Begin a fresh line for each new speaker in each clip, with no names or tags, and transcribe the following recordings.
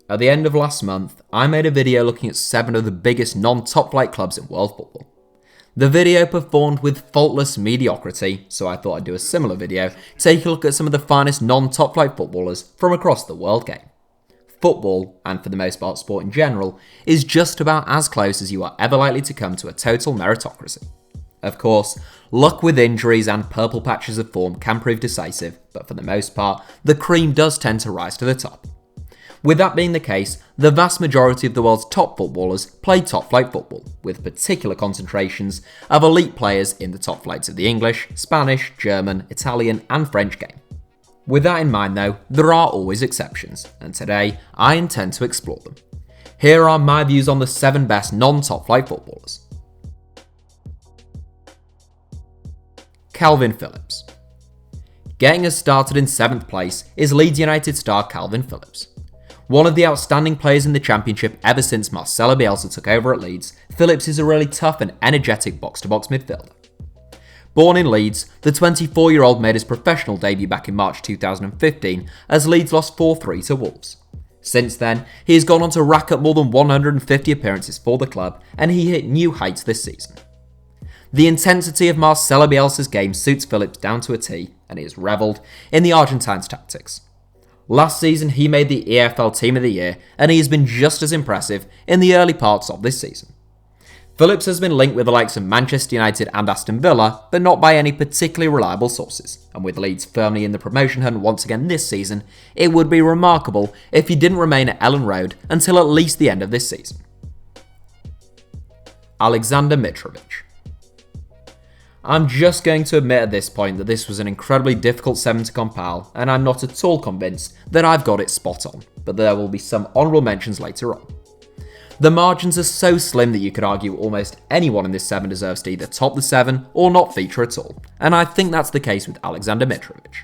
At the end of last month, I made a video looking at 7 of the biggest non-top flight clubs in world football. The video performed with faultless mediocrity, so I thought I'd do a similar video, take a look at some of the finest non-top flight footballers from across the world game. Football, and for the most part sport in general, is just about as close as you are ever likely to come to a total meritocracy. Of course, luck with injuries and purple patches of form can prove decisive, but for the most part, the cream does tend to rise to the top. With that being the case, the vast majority of the world's top footballers play top flight football, with particular concentrations of elite players in the top flights of the English, Spanish, German, Italian and French game. With that in mind though, there are always exceptions, and today I intend to explore them. Here are my views on the 7 best non-top flight footballers. Calvin Phillips. Getting us started in 7th place is Leeds United star Calvin Phillips. One of the outstanding players in the Championship ever since Marcelo Bielsa took over at Leeds, Phillips is a really tough and energetic box-to-box midfielder. Born in Leeds, the 24-year-old made his professional debut back in March 2015 as Leeds lost 4-3 to Wolves. Since then, he has gone on to rack up more than 150 appearances for the club, and he hit new heights this season. The intensity of Marcelo Bielsa's game suits Phillips down to a T, and he has revelled in the Argentine's tactics. Last season, he made the EFL Team of the Year, and he has been just as impressive in the early parts of this season. Phillips has been linked with the likes of Manchester United and Aston Villa, but not by any particularly reliable sources, and with Leeds firmly in the promotion hunt once again this season, it would be remarkable if he didn't remain at Ellen Road until at least the end of this season. Aleksandar Mitrovic. I'm just going to admit at this point that this was an incredibly difficult 7 to compile, and I'm not at all convinced that I've got it spot on, but there will be some honourable mentions later on. The margins are so slim that you could argue almost anyone in this 7 deserves to either top the 7 or not feature at all, and I think that's the case with Aleksandar Mitrovic.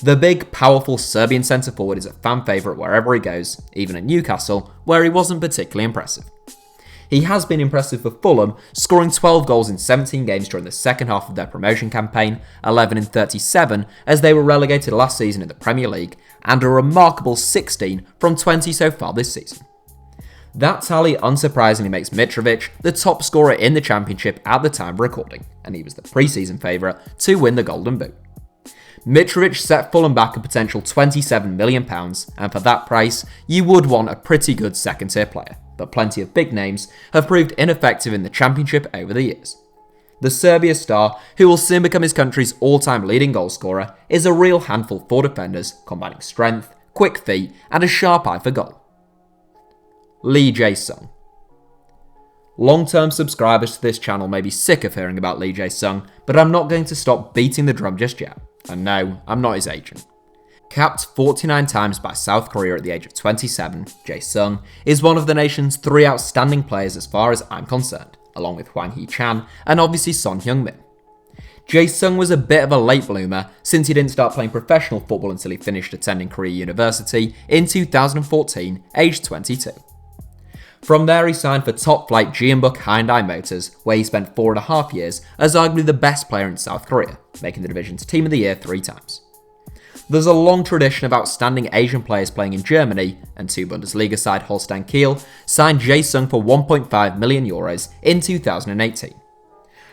The big, powerful Serbian centre-forward is a fan favourite wherever he goes, even at Newcastle, where he wasn't particularly impressive. He has been impressive for Fulham, scoring 12 goals in 17 games during the second half of their promotion campaign, 11 in 37 as they were relegated last season in the Premier League, and a remarkable 16 from 20 so far this season. That tally unsurprisingly makes Mitrovic the top scorer in the Championship at the time of recording, and he was the pre-season favourite to win the Golden Boot. Mitrovic set Fulham back a potential £27 million, and for that price, you would want a pretty good second-tier player, but plenty of big names have proved ineffective in the Championship over the years. The Serbia star, who will soon become his country's all-time leading goalscorer, is a real handful for defenders, combining strength, quick feet, and a sharp eye for goal. Jaesung. Long-term subscribers to this channel may be sick of hearing about Jaesung, but I'm not going to stop beating the drum just yet. And no, I'm not his agent. Capped 49 times by South Korea at the age of 27, Jaesung is one of the nation's 3 outstanding players as far as I'm concerned, along with Hwang Hee-chan and obviously Son Heung-min. Jaesung was a bit of a late bloomer since he didn't start playing professional football until he finished attending Korea University in 2014, aged 22. From there he signed for top-flight Jeonbuk Hyundai Motors, where he spent 4.5 years as arguably the best player in South Korea, making the division's Team of the Year 3 times. There's a long tradition of outstanding Asian players playing in Germany, and 2 Bundesliga side Holstein Kiel signed Jaesung for €1.5 million in 2018.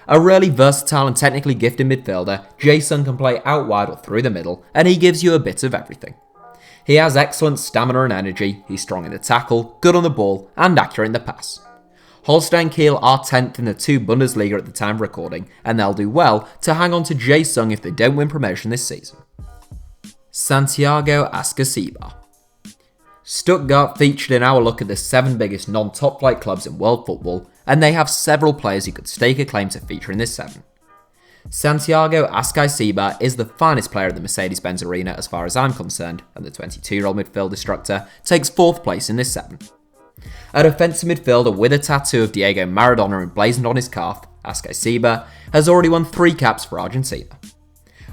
A really versatile and technically gifted midfielder, Jaesung can play out wide or through the middle, and he gives you a bit of everything. He has excellent stamina and energy, he's strong in the tackle, good on the ball, and accurate in the pass. Holstein Kiel are 10th in the 2 Bundesliga at the time of recording, and they'll do well to hang on to Jaesung if they don't win promotion this season. Santiago Ascacibar. Stuttgart featured in our look at the 7 biggest non-top flight clubs in world football, and they have several players who could stake a claim to feature in this 7. Santiago Ascacibar is the finest player at the Mercedes-Benz Arena as far as I'm concerned, and the 22-year-old midfield destructor takes 4th place in this 7. A defensive midfielder with a tattoo of Diego Maradona emblazoned on his calf, Ascacibar has already won 3 caps for Argentina.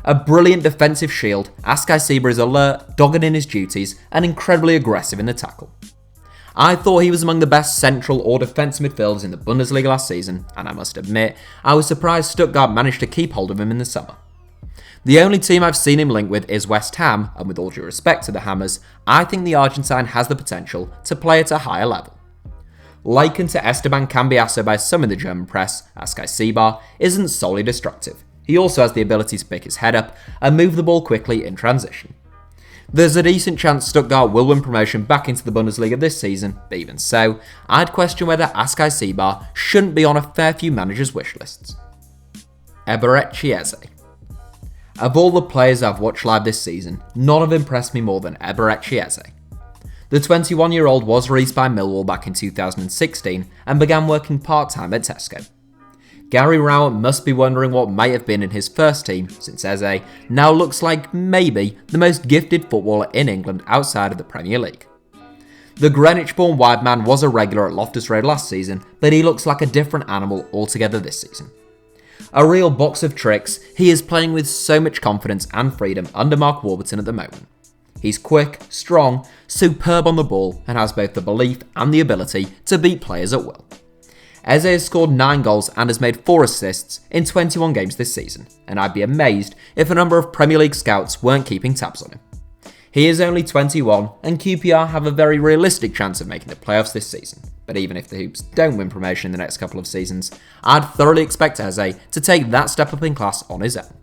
A brilliant defensive shield, Ascacibar is alert, dogged in his duties, and incredibly aggressive in the tackle. I thought he was among the best central or defensive midfielders in the Bundesliga last season, and I must admit, I was surprised Stuttgart managed to keep hold of him in the summer. The only team I've seen him linked with is West Ham, and with all due respect to the Hammers, I think the Argentine has the potential to play at a higher level. Likened to Esteban Cambiasso by some in the German press, Ascacibar isn't solely destructive. He also has the ability to pick his head up and move the ball quickly in transition. There's a decent chance Stuttgart will win promotion back into the Bundesliga this season, but even so, I'd question whether Ascacibar shouldn't be on a fair few managers' wish lists. Eberechi Eze. Of all the players I've watched live this season, none have impressed me more than Eberechi Eze. The 21-year-old was released by Millwall back in 2016 and began working part-time at Tesco. Garry Rao must be wondering what might have been in his first team, since Eze now looks like maybe the most gifted footballer in England outside of the Premier League. The Greenwich-born wide man was a regular at Loftus Road last season, but he looks like a different animal altogether this season. A real box of tricks, he is playing with so much confidence and freedom under Mark Warburton at the moment. He's quick, strong, superb on the ball, and has both the belief and the ability to beat players at will. Eze has scored 9 goals and has made 4 assists in 21 games this season, and I'd be amazed if a number of Premier League scouts weren't keeping tabs on him. He is only 21, and QPR have a very realistic chance of making the playoffs this season. But even if the Hoops don't win promotion in the next couple of seasons, I'd thoroughly expect Eze to take that step up in class on his own.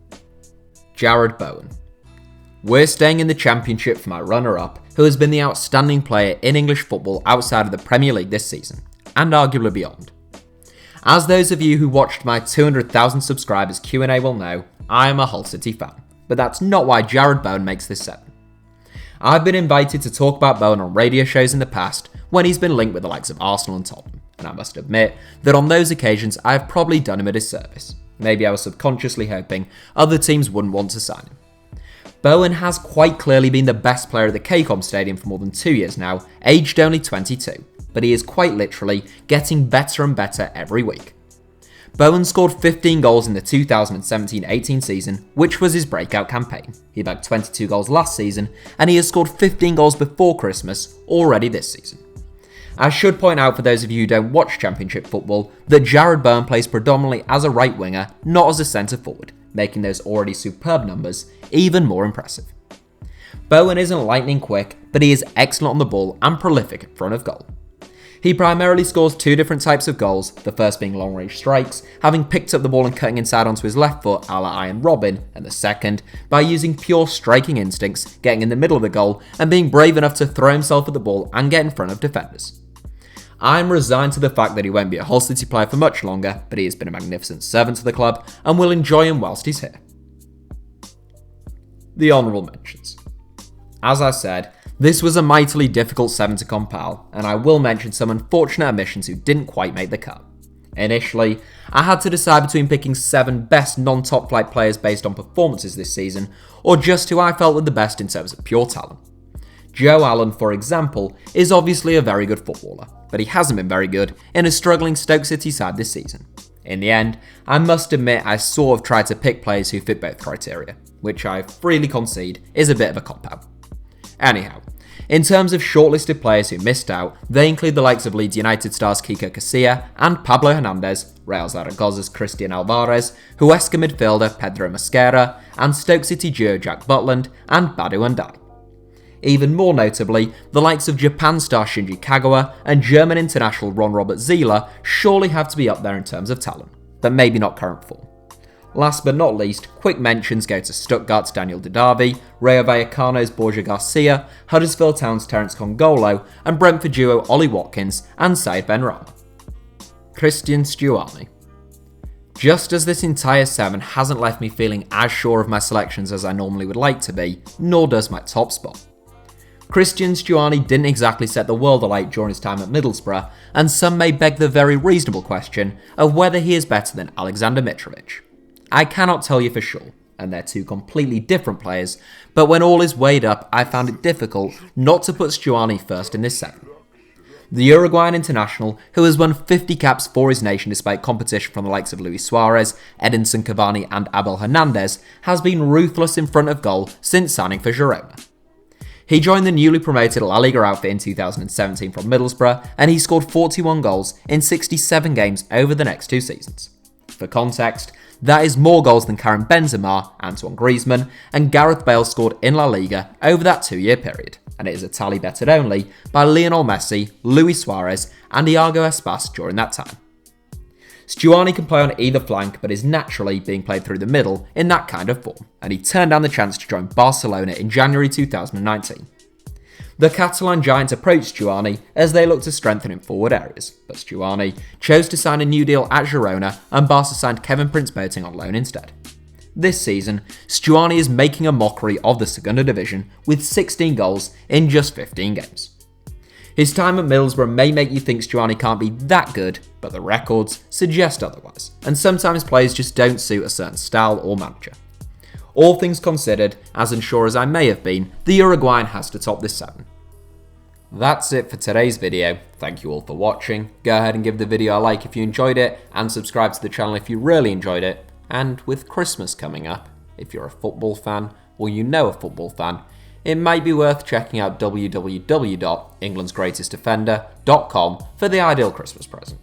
Jarrod Bowen. We're staying in the Championship for my runner-up, who has been the outstanding player in English football outside of the Premier League this season, and arguably beyond. As those of you who watched my 200,000 subscribers Q&A will know, I am a Hull City fan, but that's not why Jarrod Bowen makes this 7. I've been invited to talk about Bowen on radio shows in the past when he's been linked with the likes of Arsenal and Tottenham, and I must admit that on those occasions I have probably done him a disservice. Maybe I was subconsciously hoping other teams wouldn't want to sign him. Bowen has quite clearly been the best player at the KCOM Stadium for more than 2 years now, aged only 22, but he is quite literally getting better and better every week. Bowen scored 15 goals in the 2017-18 season, which was his breakout campaign. He bagged 22 goals last season, and he has scored 15 goals before Christmas already this season. I should point out for those of you who don't watch Championship football that Jarrod Bowen plays predominantly as a right winger, not as a centre forward, making those already superb numbers even more impressive. Bowen isn't lightning quick, but he is excellent on the ball and prolific in front of goal. He primarily scores 2 different types of goals, the first being long-range strikes, having picked up the ball and cutting inside onto his left foot a la Iron Robin, and the second by using pure striking instincts, getting in the middle of the goal and being brave enough to throw himself at the ball and get in front of defenders. I'm resigned to the fact that he won't be a Hull City player for much longer, but he has been a magnificent servant to the club and will enjoy him whilst he's here. The honourable mentions. As I said, this was a mightily difficult 7 to compile, and I will mention some unfortunate omissions who didn't quite make the cut. Initially, I had to decide between picking 7 best non-top flight players based on performances this season, or just who I felt were the best in terms of pure talent. Joe Allen, for example, is obviously a very good footballer, but he hasn't been very good in a struggling Stoke City side this season. In the end, I must admit I sort of tried to pick players who fit both criteria, which I freely concede is a bit of a cop-out. Anyhow, in terms of shortlisted players who missed out, they include the likes of Leeds United stars Kiko Casilla and Pablo Hernandez, Real Zaragoza's Christian Alvarez, Huesca midfielder Pedro Mosquera, and Stoke City duo Jack Butland and Badu Ndai. Even more notably, the likes of Japan star Shinji Kagawa and German international Ron Robert Zieler surely have to be up there in terms of talent, but maybe not current form. Last but not least, quick mentions go to Stuttgart's Daniel Didavi, Rayo Vallecano's Borja Garcia, Huddersfield Town's Terence Congolo, and Brentford duo Ollie Watkins and Said Benrahma. Christian Stuani. Just as this entire 7 hasn't left me feeling as sure of my selections as I normally would like to be, nor does my top spot. Christian Stuani didn't exactly set the world alight during his time at Middlesbrough, and some may beg the very reasonable question of whether he is better than Aleksandar Mitrovic. I cannot tell you for sure, and they're 2 completely different players, but when all is weighed up, I found it difficult not to put Stuani first in this 7. The Uruguayan international, who has won 50 caps for his nation despite competition from the likes of Luis Suarez, Edinson Cavani and Abel Hernandez, has been ruthless in front of goal since signing for Girona. He joined the newly promoted La Liga outfit in 2017 from Middlesbrough, and he scored 41 goals in 67 games over the next 2 seasons. For context, That is more goals than Karim Benzema, Antoine Griezmann, and Gareth Bale scored in La Liga over that 2-year period, and it is a tally bettered only by Lionel Messi, Luis Suarez, and Santiago Seba during that time. Stuani can play on either flank, but is naturally being played through the middle in that kind of form, and he turned down the chance to join Barcelona in January 2019. The Catalan giants approached Stuani as they looked to strengthen in forward areas, but Stuani chose to sign a new deal at Girona, and Barca signed Kevin Prince Boateng on loan instead. This season, Stuani is making a mockery of the Segunda Division with 16 goals in just 15 games. His time at Middlesbrough may make you think Stuani can't be that good, but the records suggest otherwise, and sometimes players just don't suit a certain style or manager. All things considered, as unsure as I may have been, the Uruguayan has to top this 7. That's it for today's video. Thank you all for watching. Go ahead and give the video a like if you enjoyed it, and subscribe to the channel if you really enjoyed it. And with Christmas coming up, if you're a football fan or you know a football fan, it might be worth checking out www.englandsgreatestdefender.com for the ideal Christmas present.